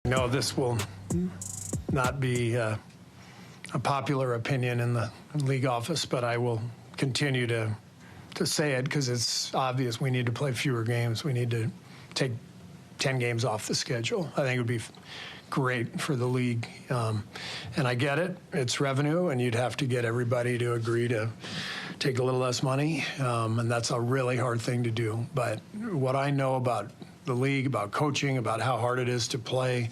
No, this will not be a popular opinion in the league office, but I will continue to say it because it's obvious we need to play fewer games. We need to take 10 games off the schedule. I think it would be great for the league. And I get it. It's revenue, and you'd have to get everybody to agree to take a little less money, and that's a really hard thing to do. But what I know about the league, about coaching, about how hard it is to play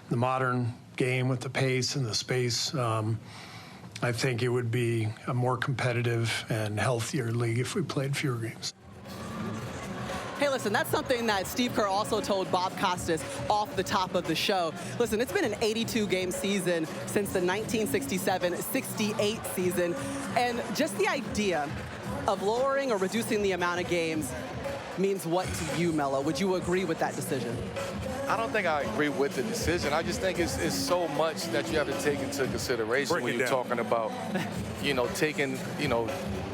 the modern game with the pace and the space, I think it would be a more competitive and healthier league if we played fewer games. Hey, listen, that's something that Steve Kerr also told Bob Costas off the top of the show. Listen, it's been an 82-game season since the 1967-68 season, and just the idea of lowering or reducing the amount of games means what to you, Mello? Would you agree with that decision? I don't think I agree with the decision. I just think it's so much that you have to take into consideration when you're talking about, taking,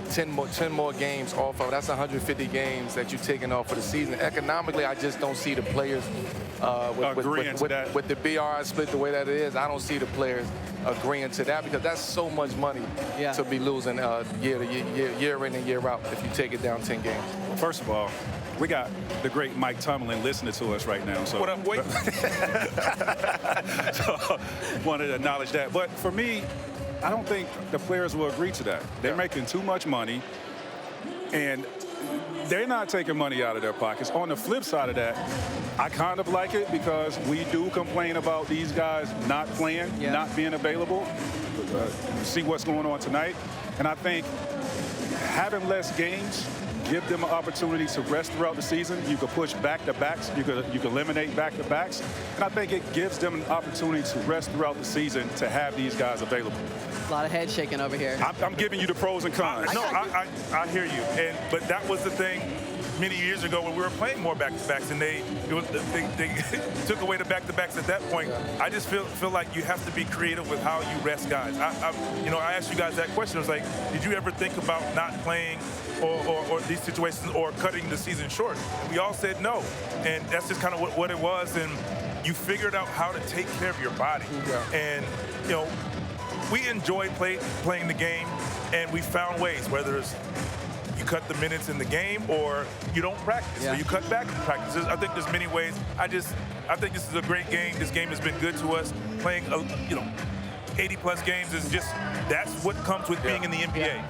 10 more games off of. That's 150 games that you're taking off for the season. Economically, I just don't see the players with the BR split the way that it is. I don't see the players agreeing to that because that's so much money to be losing year in and year out if you take it down 10 games. Well, first of all, we got the great Mike Tomlin listening to us right now. So what up, wait? So wanted to acknowledge that. But for me, I don't think the players will agree to that. They're making too much money, and they're not taking money out of their pockets. On the flip side of that, I kind of like it because we do complain about these guys not playing, not being available. See what's going on tonight. And I think having less games give them an opportunity to rest throughout the season. You could push back-to-backs. You could eliminate back-to-backs. And I think it gives them an opportunity to rest throughout the season to have these guys available. A lot of head shaking over here. I'm giving you the pros and cons. I hear you. But that was the thing many years ago when we were playing more back-to-backs, and they took away the back-to-backs at that point. I just feel like you have to be creative with how you rest guys. I asked you guys that question. I was like, did you ever think about not playing or these situations or cutting the season short? And we all said no. And that's just kind of what it was. And you figured out how to take care of your body. And, we enjoyed playing the game, and we found ways, whether it's you cut the minutes in the game or you don't practice or you cut back in practice. I think there's many ways. I think this is a great game. This game has been good to us. Playing 80-plus games is just, that's what comes with being in the NBA.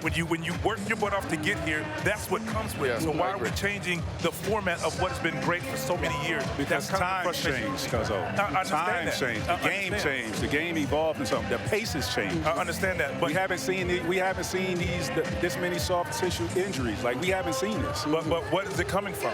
When you work your butt off to get here, that's what comes with it. So why are we changing the format of what's been great for so many years? Because time changed, Cuzzo. Time changed. The game changed. The game evolved and something. The pace has changed. I understand that, but we haven't seen this many soft tissue injuries. Like, we haven't seen this. But what is it coming from?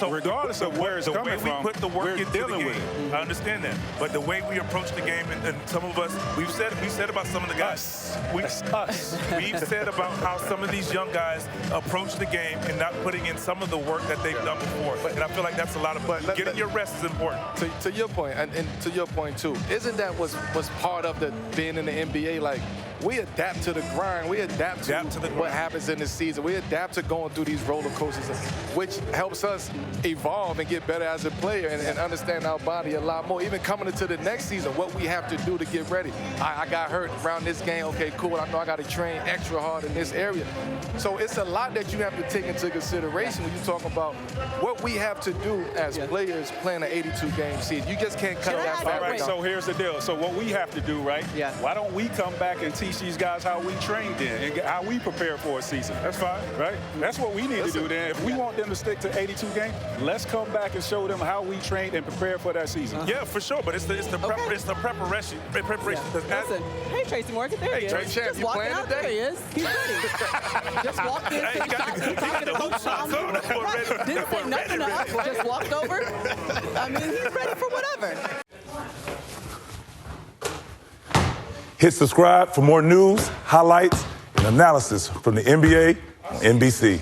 Regardless of where it's coming from, the way we put the work into dealing the game. with it. I understand that, but the way we approach the game, and some of us, we've said about some of the guys. We've said about how some of these young guys approach the game and not putting in some of the work that they've done before. And I feel like that's a lot of fun. Getting your rest is important. To your point, and to your point too, isn't that was part of the being in the NBA? Like, we adapt to the grind. We adapt to what happens in the season. We adapt to going through these roller coasters, which helps us evolve and get better as a player and understand our body a lot more. Even coming into the next season, what we have to do to get ready. I got hurt around this game. Okay, cool. I know I got to train extra hard in this area. So it's a lot that you have to take into consideration when you talk about what we have to do as players playing an 82-game season. You just can't cut that back. All right, so here's the deal. So what we have to do, right? Why don't we come back and teach these guys how we trained in and how we prepare for a season? That's fine, right? That's what we need to do then. If we want them to stick to 82 games, let's come back and show them how we trained and prepare for that season. Yeah, for sure. But it's the preparation. Listen, hey, Tracy Morgan, there he is. Trey Champ, just walking out, there he is. He's ready. Just walked in, didn't say nothing to us, just walked over. I mean, he's ready for whatever. Hit subscribe for more news, highlights, and analysis from the NBA on NBC.